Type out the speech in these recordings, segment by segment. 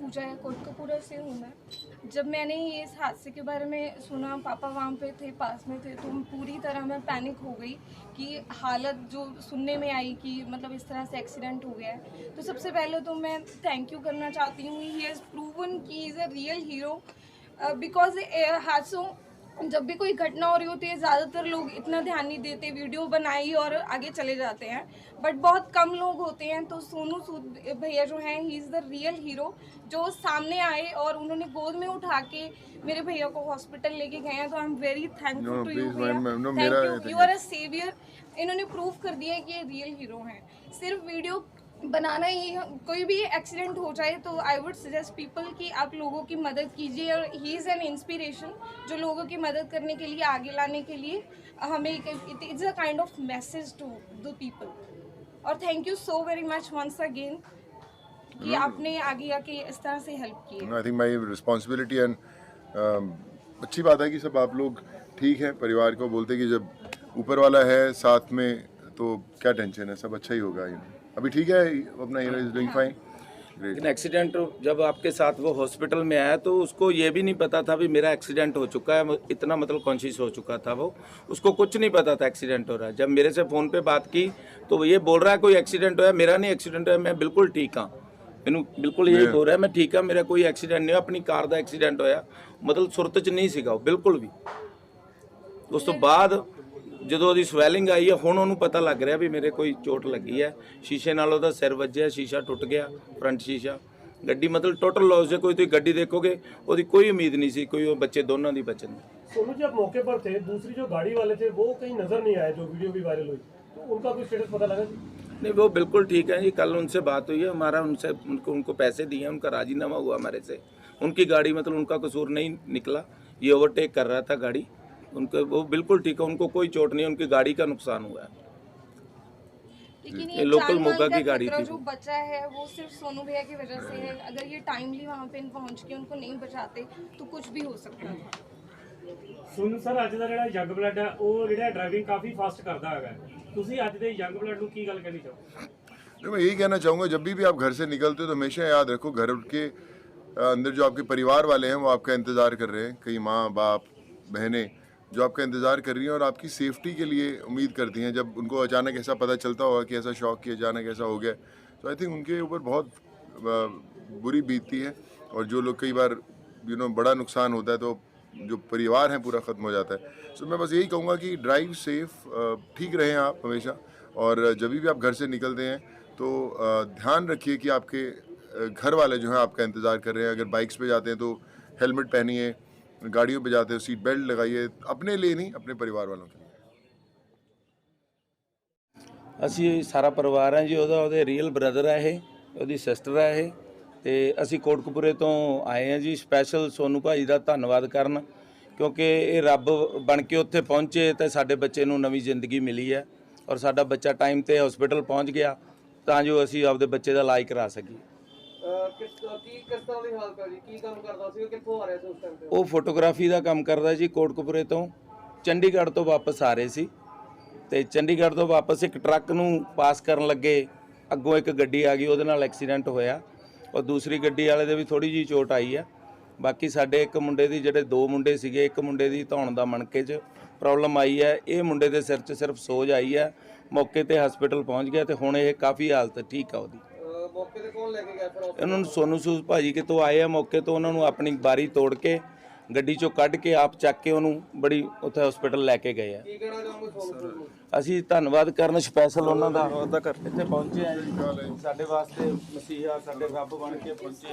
पूजा है, कोटकपूरा से हूँ मैं। जब मैंने ये इस हादसे के बारे में सुना, पापा वहाँ पे थे, पास में थे, तो पूरी तरह मैं पैनिक हो गई कि हालत जो सुनने में आई कि मतलब इस तरह से एक्सीडेंट हो गया है। तो सबसे पहले तो मैं थैंक यू करना चाहती हूँ, ही हैज़ प्रूवन कि is a real hero. Because हादसों जब भी कोई घटना हो रही होती है, ज़्यादातर लोग इतना ध्यान नहीं देते, वीडियो बनाई और आगे चले जाते हैं, बट बहुत कम लोग होते हैं। तो सोनू सूद भैया जो हैं, he is the real hero, जो सामने आए और उन्होंने गोद में उठा के मेरे भैया को हॉस्पिटल लेके गए हैं। तो I am very thankful to you भैया, thank you, you are a saviour. इन्होंने प्रूव कर दिया है कि ये रियल हीरो हैं। सिर्फ वीडियो बनाना ही, कोई भी एक्सीडेंट हो जाए तो आई वुड सजेस्ट पीपल कि आप लोगों की मदद कीजिए, और ही इज़ एन इंस्पिरेशन जो लोगों की मदद करने के लिए, आगे लाने के लिए हमें, it is a kind of message to the people. और thank you so very much once again कि आपने आगे आके इस तरह से हेल्प की है। I think my responsibility and अच्छी बात है कि सब आप लोग ठीक हैं। परिवार को बोलते कि जब ऊपर वाला है साथ में तो क्या टेंशन है, सब अच्छा ही होगा। अभी ठीक है, अपना हीरो इज डूइंग फाइन। लेकिन एक्सीडेंट जब आपके साथ वो हॉस्पिटल में आया तो उसको ये भी नहीं पता था भी मेरा एक्सीडेंट हो चुका है, इतना मतलब कॉन्शियस हो चुका था वो, उसको कुछ नहीं पता था एक्सीडेंट हो रहा है। जब मेरे से फ़ोन पे बात की तो वो ये बोल रहा है कोई एक्सीडेंट होया, मेरा नहीं एक्सीडेंट होया, मैं बिल्कुल ठीक हाँ। मैनू बिल्कुल यही बोल रहा है मैं ठीक हाँ, मेरा कोई एक्सीडेंट नहीं, अपनी कार का एक्सीडेंट होया, मतलब सुरत च नहीं सीगा बिल्कुल भी। उस तो बाद ਜਦੋਂ ਉਹਦੀ ਸਵੈਲਿੰਗ ਆਈ ਹੈ, ਹੁਣ ਉਹਨੂੰ ਪਤਾ ਲੱਗ ਰਿਹਾ ਵੀ ਮੇਰੇ ਕੋਈ ਚੋਟ ਲੱਗੀ ਹੈ, ਸ਼ੀਸ਼ੇ ਨਾਲ ਉਹਦਾ ਸਿਰ ਵੱਜਿਆ, ਸ਼ੀਸ਼ਾ ਟੁੱਟ ਗਿਆ, ਫਰੰਟ ਸ਼ੀਸ਼ਾ, ਗੱਡੀ ਮਤਲਬ टोटल लॉस है। कोई तो गड्डी देखोगे ਉਹਦੀ कोई उम्मीद नहीं सी, कोई वो बच्चे दोनों की बचन। सोनू जी आप मौके पर थे, दूसरी जो गाड़ी वाले थे वो कहीं नजर नहीं आए, जो वीडियो भी वायरल हुई, तो उनका कोई स्टेटस पता लगा? नहीं वो बिल्कुल ठीक है जी, कल उनसे बात हुई है हमारा, उनसे उनको पैसे दिए हैं, उनका राजीनामा हुआ हमारे से। उनकी गाड़ी मतलब उनका कसूर नहीं निकला, ये ओवरटेक कर रहा था गाड़ी, उनको वो बिल्कुल ठीक है, उनको कोई चोट नहीं है, उनकी गाड़ी का नुकसान हुआ है। लेकिन ये लोकल मोगा की गाड़ी खतरा थी। जो बचा है वो सिर्फ सोनू भैया की वजह से है। अगर ये टाइमली वहाँ पे पहुँच के उनको नहीं बचाते तो कुछ भी हो सकता था। ਸੁਣ ਸਰ, ਅੱਜ ਦਾ ਜਿਹੜਾ ਯੰਗ ਬਲੱਡ ਹੈ ਉਹ ਜਿਹੜਾ ਡਰਾਈਵਿੰਗ ਕਾਫੀ ਫਾਸਟ ਕਰਦਾ ਹੈਗਾ, ਤੁਸੀਂ ਅੱਜ ਦੇ ਯੰਗ ਬਲੱਡ ਨੂੰ ਕੀ ਗੱਲ ਕਹਿਣੀ ਚਾਹੋ? मैं यही कहना चाहूँगा, जब भी आप घर से निकलते हो तो हमेशा याद रखो घर के अंदर जो आपके परिवार वाले हैं वो आपका इंतज़ार कर रहे हैं। कई माँ बाप बहनें जो आपका इंतज़ार कर रही हैं और आपकी सेफ्टी के लिए उम्मीद करती हैं। जब उनको अचानक ऐसा पता चलता होगा कि ऐसा शौक कि अचानक ऐसा हो गया, तो आई थिंक उनके ऊपर बहुत बुरी बीतती है। और जो लोग कई बार बड़ा नुकसान होता है तो जो परिवार है पूरा ख़त्म हो जाता है। सो मैं बस यही कहूँगा कि ड्राइव सेफ, ठीक रहें आप हमेशा। और जब भी आप घर से निकलते हैं तो ध्यान रखिए कि आपके घर वाले जो हैं आपका इंतज़ार कर रहे हैं। अगर बाइक्स पे जाते हैं तो हेलमेट पहनिए, गाड़ियों पे जाते हो सीट बेल्ट लगाइए, अपने लिए नहीं अपने परिवार वालों के लिए। ਅਸੀਂ ਸਾਰਾ ਪਰਿਵਾਰ ਹੈ ਜੀ, ਉਹਦੇ ਰੀਅਲ ਬ੍ਰਦਰ ਹੈ ਇਹ, ਉਹਦੀ ਸਿਸਟਰ ਹੈ ਇਹ, ਤੇ ਅਸੀਂ ਕੋਟਕਪੂਰੇ ਤੋਂ ਆਏ ਹਾਂ ਜੀ ਸਪੈਸ਼ਲ ਸੋਨੂ ਭਾਜੀ ਦਾ ਧੰਨਵਾਦ ਕਰਨ, ਕਿਉਂਕਿ ਇਹ ਰੱਬ ਬਣ ਕੇ ਉੱਥੇ ਪਹੁੰਚੇ ਤੇ ਸਾਡੇ ਬੱਚੇ ਨੂੰ ਨਵੀਂ ਜ਼ਿੰਦਗੀ ਮਿਲੀ ਹੈ, ਔਰ ਸਾਡਾ ਬੱਚਾ ਟਾਈਮ ਤੇ ਹਸਪੀਟਲ ਪਹੁੰਚ ਗਿਆ ਤਾਂ ਜੋ ਅਸੀਂ ਆਪਦੇ ਬੱਚੇ ਦਾ ਇਲਾਜ ਕਰਾ ਸਕੀਏ। ਕਿਸ ਤਰ੍ਹਾਂ ਦੀ ਹਾਲਤ ਹੈ ਜੀ, ਕੀ ਕੰਮ ਕਰਦਾ ਸੀ, ਕਿੱਥੋਂ ਆ ਰਿਹਾ ਸੀ ਉਸ ਟਾਈਮ ਤੇ? ਉਹ ਫੋਟੋਗ੍ਰਾਫੀ ਦਾ ਕੰਮ ਕਰਦਾ ਜੀ, ਕੋਟਕਪੂਰੇ ਤੋਂ ਚੰਡੀਗੜ੍ਹ ਤੋਂ ਵਾਪਸ ਆ ਰਹੇ ਸੀ, ਤੇ ਚੰਡੀਗੜ੍ਹ ਤੋਂ ਵਾਪਸ ਇੱਕ ਟਰੱਕ ਨੂੰ ਪਾਸ ਕਰਨ ਲੱਗੇ ਅੱਗੋਂ ਇੱਕ ਗੱਡੀ ਆ ਗਈ, ਉਹਦੇ ਨਾਲ ਐਕਸੀਡੈਂਟ ਹੋਇਆ, ਔਰ ਦੂਸਰੀ ਗੱਡੀ ਵਾਲੇ ਦੇ ਵੀ ਥੋੜੀ ਜਿਹੀ ਚੋਟ ਆਈ ਹੈ। ਬਾਕੀ ਸਾਡੇ ਇੱਕ ਮੁੰਡੇ ਦੀ, ਜਿਹੜੇ ਦੋ ਮੁੰਡੇ ਸੀਗੇ, ਇੱਕ ਮੁੰਡੇ ਦੀ ਧੌਣ ਦਾ ਮਣਕੇ 'ਚ ਪ੍ਰੋਬਲਮ ਆਈ ਹੈ, ਇਹ ਮੁੰਡੇ ਦੇ ਸਿਰ 'ਚ ਸਿਰਫ ਸੋਜ ਆਈ ਹੈ, ਮੌਕੇ ਤੇ ਹਸਪੀਟਲ ਪਹੁੰਚ ਗਿਆ ਤੇ ਹੁਣ ਇਹ ਕਾਫੀ ਹਾਲਤ ਠੀਕ ਆ ਉਹਦੀ। ਮੌਕੇ ਤੇ ਕੌਣ ਲੈ ਕੇ ਗਿਆ ਫਿਰ? ਇਹਨਾਂ ਨੂੰ ਸੋਨੂ ਸੂਦ ਭਾਜੀ ਕਿਤੋਂ ਆਏ ਆ, ਮੌਕੇ ਤੋਂ ਉਹਨਾਂ ਨੂੰ ਆਪਣੀ ਬਾਰੀ ਤੋੜ ਕੇ ਗੱਡੀ 'ਚੋਂ ਕੱਢ ਕੇ ਆਪ ਚੱਕ ਕੇ ਉਹਨੂੰ ਬੜੀ ਉੱਥੇ ਹਸਪੀਟਲ ਲੈ ਕੇ ਗਏ ਆ। ਕੀ ਕਹਿਣਾ ਚਾਹੋਗੇ ਸੋਨੂ ਨੂੰ? ਅਸੀਂ ਧੰਨਵਾਦ ਕਰਨ ਸਪੈਸ਼ਲ ਉਹਨਾਂ ਦਾ ਇੱਥੇ ਪਹੁੰਚੇ ਆ ਜੀ, ਸਾਡੇ ਵਾਸਤੇ ਮਸੀਹਾ, ਸਾਡੇ ਰੱਬ ਬਣ ਕੇ ਪਹੁੰਚੇ।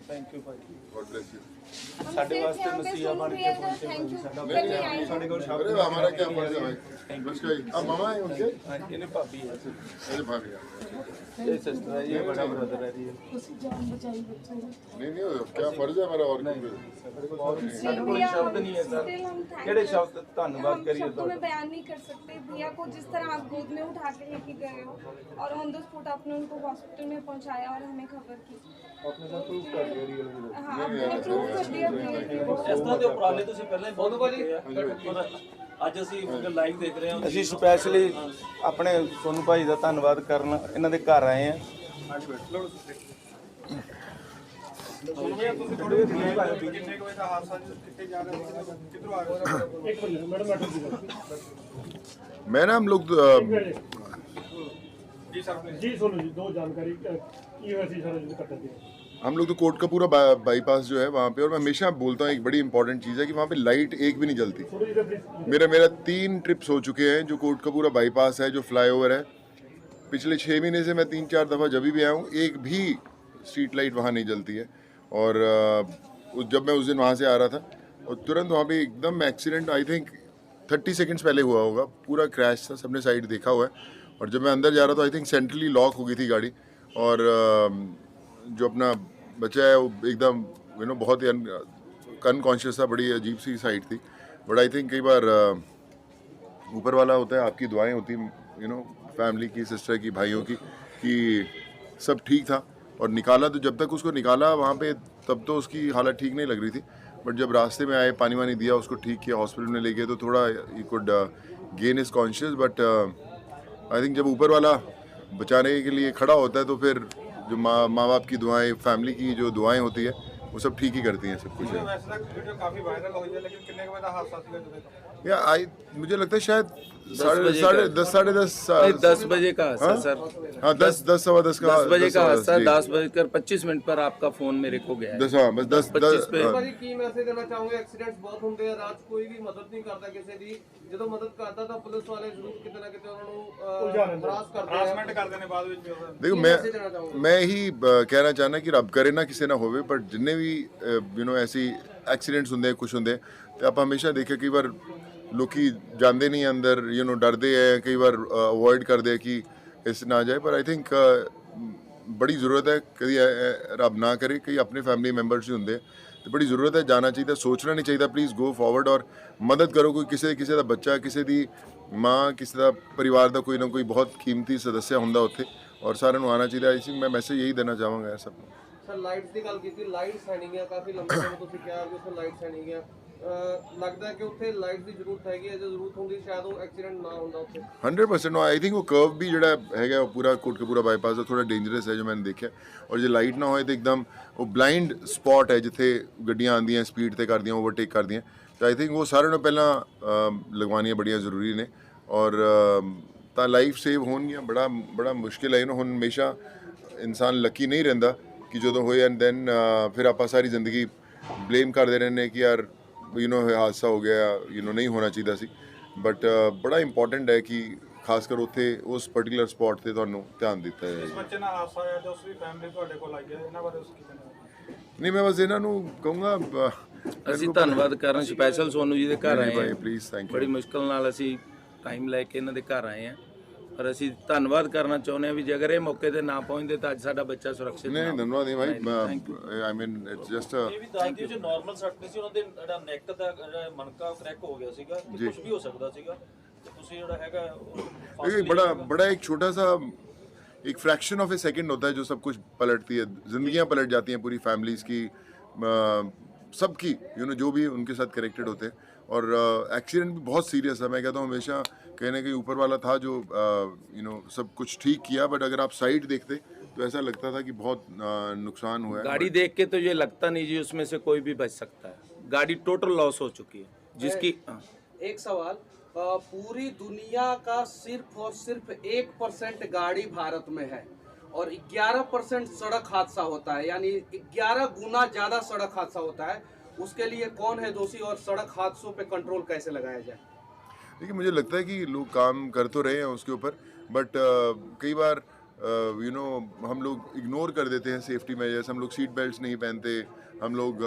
थैंक यू भाई, गॉड ब्लेस यू। ਸਾਡੇ ਵਾਸਤੇ ਮਸੀਹਾ ਬਣ ਕੇ ਪਹੁੰਚੇ ਸਾਡੇ ਕੋਲ ਸ਼ਬਦ अरे हमारा क्या फर्ज है भाई, बस कोई आप मामा है उनके? ਇਹਨੇ ਭਾਬੀ ਹੈ, अरे भाभी ਇਹ ਸਿਸਟਰ ਹੈ, ਇਹ ਬੜਾ ਬ੍ਰਦਰ ਹੈ ਜੀ। नहीं क्या फर्ज है हमारा? और ਸਾਡੇ ਕੋਲ ਸ਼ਬਦ नहीं है सर, ਕਿਹੜੇ ਸ਼ਬਦ ਧੰਨਵਾਦ ਕਰੀਏ तो मैं बयान नहीं कर सकते। भैया को जिस तरह आप गोद में उठा के लेके गए हो और ऑन द स्पॉट आपने उनको हॉस्पिटल में पहुंचाया और हमें खबर की, आपने प्रूव कर दिया। ਇਸ ਤਰ੍ਹਾਂ ਦੇ ਉਪਰਾਲੇ ਤੁਸੀਂ ਪਹਿਲਾਂ ਹੀ ਬਹੁਤ ਭਾਜੀ, ਅੱਜ ਅਸੀਂ ਲਾਈਵ ਦੇਖ ਰਹੇ ਹਾਂ। ਅਸੀਂ ਸਪੈਸ਼ਲੀ ਆਪਣੇ ਸੋਨੂ ਭਾਈ ਦਾ ਧੰਨਵਾਦ ਕਰਨ ਇਹਨਾਂ ਦੇ ਘਰ ਆਏ ਆ, एक मिनट मैडम बैठो मैं ना हम लोग जी सुनो जी दो जानकारी की वैसी सारा जो करते थे हम लोग तो कोटकपूरा बाईपास जो है वहाँ पे, और मैं हमेशा बोलता हूँ एक बड़ी इंपॉर्टेंट चीज़ है कि वहाँ पे लाइट एक भी नहीं जलती। थोड़ी इधर प्लीज मेरा 3 ट्रिप्स हो चुके हैं जो कोटकपूरा बाईपास है, जो फ्लाईओवर है। पिछले 6 महीने से मैं 3-4 दफ़ा जब भी आया हूँ, एक भी स्ट्रीट लाइट वहाँ नहीं जलती है। और जब मैं उस दिन वहाँ से आ रहा था और तुरंत वहाँ पे एकदम एक्सीडेंट, आई थिंक 30 सेकंड्स पहले हुआ होगा, पूरा क्रैश था, सबने साइड देखा हुआ है। और जब मैं अंदर जा रहा था आई थिंक सेंट्रली लॉक हो गई थी गाड़ी, और जो अपना बच्चा है वो एकदम बहुत ही अनकॉन्शियस था, बड़ी अजीब सी साइड थी। बट आई थिंक कई बार ऊपर वाला होता है, आपकी दुआएं होती फैमिली की, सिस्टर की, भाइयों की, कि सब ठीक था। और निकाला तो जब तक उसको निकाला वहाँ पे, तब तो उसकी हालत ठीक नहीं लग रही थी। बट जब रास्ते में आए, पानी वानी दिया, उसको ठीक किया, हॉस्पिटल में ले गए, तो थोड़ा he could gain is conscious. But I think जब ऊपर वाला बचाने के लिए खड़ा होता है तो फिर जो माँ बाप की दुआएं, फैमिली की जो दुआएं होती है, वो सब ठीक ही करती हैं सब कुछ। या मुझे लगता है शायद 10:30 10 बजे का हादसा सर। हाँ 10:10 का 10 बजे का हादसा, जी। 10:25 पर आपका फोन मेरे को गया है। 10 हाँ बस 25 पे ਭਾਜੀ ਕੀ ਮੈਸੇਜ ਦੇਣਾ ਚਾਹੋਗੇ? ਐਕਸੀਡੈਂਟਸ ਬਹੁਤ ਹੁੰਦੇ ਆ, ਰਾਤ ਕੋਈ ਵੀ ਮਦਦ ਨਹੀਂ ਕਰਦਾ ਕਿਸੇ ਦੀ। ਜਦੋਂ ਮਦਦ ਕਰਦਾ ਤਾਂ ਪੁਲਿਸ ਵਾਲੇ ਜ਼ਰੂਰ ਕਿਤੇ ਨਾ ਕਿਤੇ ਉਹਨਾਂ ਨੂੰ ਹਰਾਸ ਕਰਦੇ ਆ, ਹਰਾਸਮੈਂਟ ਕਰਦੇ ਨੇ ਬਾਅਦ ਵਿੱਚ। देखो मैं ही कहना चाहना कि रब करे ना किसी ना होवे, पर जिन्ने भी ऐसी एक्सीडेंट्स होंगे, कुछ होंगे, तो आप हमेशा देखे कई बार लोग जाते नहीं अंदर, डरते हैं, कई बार अवॉइड करते हैं कि इस ना जाए। पर आई थिंक बड़ी ज़रूरत है, कभी रब ना करे, कई अपने फैमिली मैंबर्स ही होंगे, तो बड़ी ज़रूरत है, जाना चाहिए, सोचना नहीं चाहिए। प्लीज़ गो फॉरवर्ड और मदद करो। कोई किसी का बच्चा, किसी की माँ, किसी का परिवार का कोई ना कोई बहुत कीमती सदस्य होंगे उत्थे, और सारे ਨੂੰ आना चाहिए। आई थिंक मैं मैसेज यही देना चाहूँगा यार सबको। ਸਰ ਲਾਈਟਸ ਦੀ ਗੱਲ ਕੀਤੀ, ਲਾਈਟਸ ਹੈ ਨਹੀਂ ਆ, ਕਾਫੀ ਲੰਬੇ ਸਮੇਂ ਤੁਸੀਂ ਕਿਹਾ ਕਿ ਉੱਥੇ ਲਾਈਟਸ ਹੈ ਨਹੀਂ ਆ। ਲੱਗਦਾ ਹੈ ਕਿ ਉੱਥੇ ਲਾਈਟਸ ਦੀ ਜ਼ਰੂਰਤ ਹੈਗੀ ਹੈ, ਜੇ ਜ਼ਰੂਰਤ ਹੁੰਦੀ ਸ਼ਾਇਦ ਉਹ ਐਕਸੀਡੈਂਟ ਨਾ ਹੁੰਦਾ ਉੱਥੇ। 100% आई थिंक वो कर्व भी जोड़ा है वो पूरा कोटकपूरा बाईपास है, थोड़ा डेंजरस है जो मैंने देखा। और जो लाइट ना होए तो एकदम वो ब्लाइंड स्पॉट है जिथे गड्डियां आंदियां स्पीड ते करदियां, ओवरटेक करदियां। तो आई थिंक वो सारे ਨੂੰ ਪਹਿਲਾਂ लगवानियां बड़ियां ਜ਼ਰੂਰੀ ਨੇ। और ਤਾਂ ਲਾਈਫ ਸੇਵ ਹੋਣਗੀਆਂ। ਬੜਾ ਮੁਸ਼ਕਿਲ ਹੈ ਹੁਣ। ਹਮੇਸ਼ਾ ਇਨਸਾਨ ਲੱਕੀ ਨਹੀਂ ਰਹਿੰਦਾ ਕਿ ਜਦੋਂ ਹੋਏ ਐਂਡ ਦੈਨ ਫਿਰ ਆਪਾਂ ਸਾਰੀ ਜ਼ਿੰਦਗੀ ਬਲੇਮ ਕਰਦੇ ਰਹਿੰਦੇ ਕਿ ਯਾਰ ਹਾਦਸਾ ਹੋ ਗਿਆ, ਨਹੀਂ ਹੋਣਾ ਚਾਹੀਦਾ ਸੀ। ਬਟ ਬੜਾ ਇੰਪੋਰਟੈਂਟ ਹੈ ਕਿ ਖਾਸ ਕਰ ਉੱਥੇ ਉਸ ਪਾਰਟਿਕੂਲਰ ਸਪੌਟ ਤੇ ਤੁਹਾਨੂੰ ਧਿਆਨ ਦਿੱਤਾ ਜਾਏ। ਬੱਚੇ ਨਾਲ ਹਾਦਸਾ ਹੋਇਆ ਤੇ ਉਸ ਦੀ ਫੈਮਿਲੀ ਤੁਹਾਡੇ ਕੋਲ ਆਈ ਹੈ, ਇਹਨਾਂ ਬਾਰੇ ਤੁਸੀਂ ਕੀ ਕਹਿਣਾ? ਨਹੀਂ ਮੈਂ ਬਸ ਇਹਨਾਂ ਨੂੰ ਕਹੂੰਗਾ ਅਸੀਂ ਧੰਨਵਾਦ ਕਰਨ ਸਪੈਸ਼ਲ ਸੋਨੂ ਜੀ ਦੇ ਘਰ ਆਏ ਭਾਈ ਹਾਂ। ਪਲੀਜ਼ ਥੈਂਕ ਬੜੀ ਯੂ। ਮੁਸ਼ਕਲ ਨਾਲ ਅਸੀਂ ਟਾਈਮ ਲੈ ਕੇ ਇਹਨਾਂ ਦੇ ਘਰ ਆਏ ਹਾਂ, ਪਰ ਅਸੀਂ ਧੰਨਵਾਦ ਕਰਨਾ ਚਾਹੁੰਦੇ ਹਾਂ ਵੀ ਜੇ ਅਗਰ ਇਹ ਮੌਕੇ ਤੇ ਨਾ ਪਹੁੰਚਦੇ ਤਾਂ ਅੱਜ ਸਾਡਾ ਬੱਚਾ ਸੁਰੱਖਿਤ ਨਾ ਨਹੀਂ ਹੁੰਦਾ। ਧੰਨਵਾਦ ਨਹੀਂ ਭਾਈ। ਆਈ ਮੀਨ ਇਟਸ ਜਸਟ ਇਹ ਵੀ ਦੱਸ ਦਿਓ, ਜੋ ਨਾਰਮਲ ਸੱਟ ਨਹੀਂ ਸੀ, ਉਹਨਾਂ ਦੇ ਜਿਹੜਾ ਨੈਕ ਦਾ ਜਿਹੜਾ ਮਣਕਾ ਕਰੈਕ ਹੋ ਗਿਆ ਸੀਗਾ, ਕੁਝ ਵੀ ਹੋ ਸਕਦਾ ਸੀਗਾ। ਤੇ ਤੁਸੀਂ ਜਿਹੜਾ ਹੈਗਾ देखिए बड़ा एक छोटा सा एक फ्रैक्शन ऑफ ए सेकंड होता है जो सब कुछ पलटती है, जिंदगियां पलट जाती हैं पूरी फैमिलीज की, सबकी जो भी उनके साथ कनेक्टेड होते हैं। और एक्सीडेंट भी बहुत सीरियस है। मैं कहता हूँ हमेशा कहीं ना कहीं ऊपर वाला था जो सब कुछ ठीक किया। बट अगर आप साइड देखते तो ऐसा लगता था कि बहुत नुकसान हुआ है। गाड़ी देख के तो ये लगता नहीं जी उसमें से कोई भी बच सकता है। गाड़ी टोटल लॉस हो चुकी है जिसकी एक सवाल, पूरी दुनिया का सिर्फ और सिर्फ 1% गाड़ी भारत में है और 11% सड़क हादसा होता है, यानी 11 गुना ज़्यादा सड़क हादसा होता है। उसके लिए कौन है दोषी और सड़क हादसों पे कंट्रोल कैसे लगाया जाए? देखिए मुझे लगता है कि लोग काम कर तो रहे हैं उसके ऊपर, बट कई बार हम लोग इग्नोर कर देते हैं सेफ्टी मेजर्स। हम लोग सीट बेल्ट नहीं पहनते, हम लोग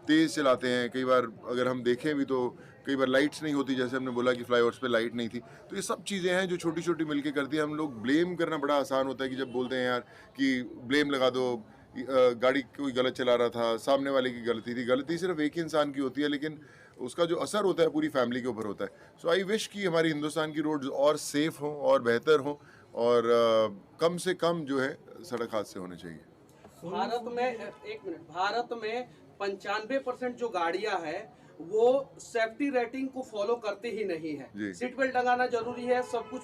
तेज़ चलाते हैं। कई बार अगर हम देखें भी तो कई बार लाइट्स नहीं होती, जैसे हमने बोला कि फ्लाईओवर्स पे लाइट नहीं थी। तो ये सब चीज़ें हैं जो छोटी छोटी मिलके करती है। हम लोग ब्लेम करना बड़ा आसान होता है कि जब बोलते हैं यार कि ब्लेम लगा दो, गाड़ी कोई गलत चला रहा था, सामने वाले की गलती थी। गलती सिर्फ एक ही इंसान की होती है, लेकिन उसका जो असर होता है पूरी फैमिली के ऊपर होता है। सो आई विश कि हमारी हिंदुस्तान की रोड्स और सेफ हों और बेहतर हों, और कम से कम जो है सड़क हादसे होने चाहिए। भारत में 95% जो गाड़ियां हैं वो सेफ्टी रेटिंग को फॉलो करते ही नहीं जी। है। सीट बेल्ट लगाना जरूरी है, सब कुछ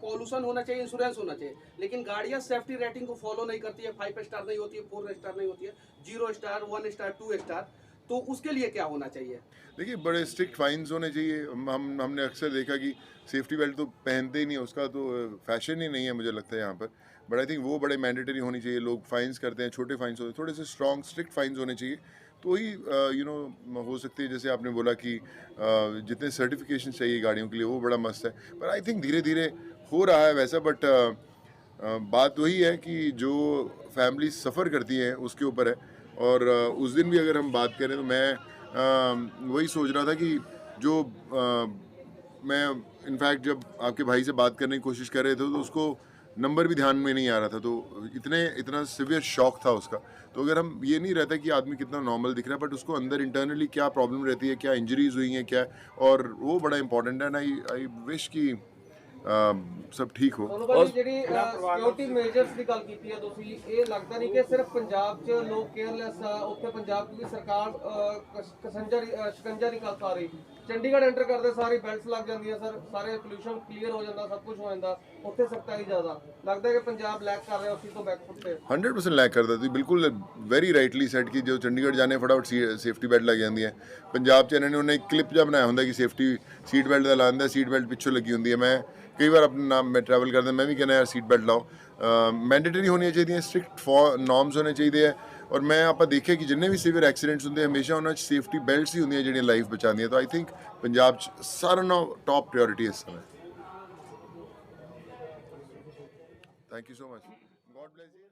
पॉल्यूशन होना चाहिए, इंश्योरेंस होना चाहिए, लेकिन गाड़ियां सेफ्टी रेटिंग को फॉलो नहीं करती है। 5 स्टार नहीं होती है, 4 स्टार नहीं होती है, 0 स्टार, 1 स्टार, 2 स्टार। तो उसके लिए क्या होना चाहिए? देखिए बड़े स्ट्रिक्ट फाइन्स होने चाहिए। हमने अक्सर देखा कि सेफ्टी बेल्ट तो पहनते ही नहीं, उसका तो फैशन ही नहीं है मुझे लगता है यहाँ पर। बट आई थिंक वो बड़े मैंडेटरी होनी चाहिए। लोग फाइन्स करते हैं, छोटे फाइन्स होते हैं, थोड़े से स्ट्रॉन्ग स्ट्रिक्ट फाइन्स होने चाहिए, तो ही हो सकती है। जैसे आपने बोला कि जितने सर्टिफिकेशन चाहिए गाड़ियों के लिए वो बड़ा मस्त है। पर आई थिंक धीरे धीरे हो रहा है वैसा। बट बात वही है कि जो फैमिली सफ़र करती हैं उसके ऊपर है। और उस दिन भी अगर हम बात करें तो मैं वही सोच रहा था कि जो मैं इनफैक्ट जब आपके भाई से बात करने की कोशिश कर रहे थे तो उसको नंबर भी ध्यान में नहीं आ रहा था, तो इतना सिवियर शॉक था उसका। तो अगर हम ये नहीं रहता कि आदमी कितना नॉर्मल दिख रहा है, बट उसको अंदर इंटरनली क्या प्रॉब्लम रहती है, क्या इंजरीज हुई हैं, क्या, और वो बड़ा इंपॉर्टेंट है। एंड आई विश कि सब ठीक ਹੋ। ਤੁਹਾਨੂੰ ਭਾਜੀ ਜਿਹੜੀ ਸਿਕਿਉਰਿਟੀ ਮੇਜਰਸ ਦੀ ਗੱਲ ਕੀਤੀ ਹੈ ਤੁਸੀਂ, ਇਹ ਲੱਗਦਾ ਨਹੀਂ ਕਿ ਸਿਰਫ ਪੰਜਾਬ 'ਚ ਲੋਕ ਕੇਅਰਲੈਸ ਆ, ਉੱਥੇ ਪੰਜਾਬ ਕਿਉਂਕਿ ਸਰਕਾਰ ਸ਼ਿਕੰਜਾ ਨਹੀਂ ਕਰ ਪਾ ਰਹੀ। ਚੰਡੀਗੜ੍ਹ ਐਂਟਰ ਕਰਦੇ ਸਾਰੀ ਬੈਲਟਸ ਲੱਗ ਜਾਂਦੀਆਂ ਸਰ, ਸਾਰੇ ਪੋਲੂਸ਼ਨ ਕਲੀਅਰ ਹੋ ਜਾਂਦਾ, ਸਭ ਕੁਝ ਹੋ ਜਾਂਦਾ, ਉੱਥੇ ਸਖਤਾਈ ਜ਼ਿਆਦਾ ਲੱਗਦਾ है कि पंजाब लैग कर रहा है, उसी तो बैकफुट पे 100% लैक करता थी। बिल्कुल वेरी राइटली सेट कि जो चंडीगढ़ जाने फटाफट सेफ्टी बेल्ट लग जाती है। पंजाब च इन्होंने उन्हें एक क्लिप जब बनाया होंगे कि सेफ्टी सीट बेल्ट का लांदा, सीट बेल्ट पिछों लगी होंगी है। मैं कई बार अपने नाम में ट्रैवल करता मैं भी कहना यार सीट बेल्ट लाओ। मैंडेटरी होनी चाहिए, स्ट्रिक्ट नॉर्म्स होने चाहिए है। और मैं आप देखे कि जिन्ने भी सीवियर एक्सीडेंट्स होंगे हमेशा उन्होंने सेफ्टी बेल्ट्स ही होंगे जो लाइफ बचाती हैं। तो आई थिंक पंजाब सारा ना टॉप प्रायोरिटी है इस समय। Thank you so much, God bless you.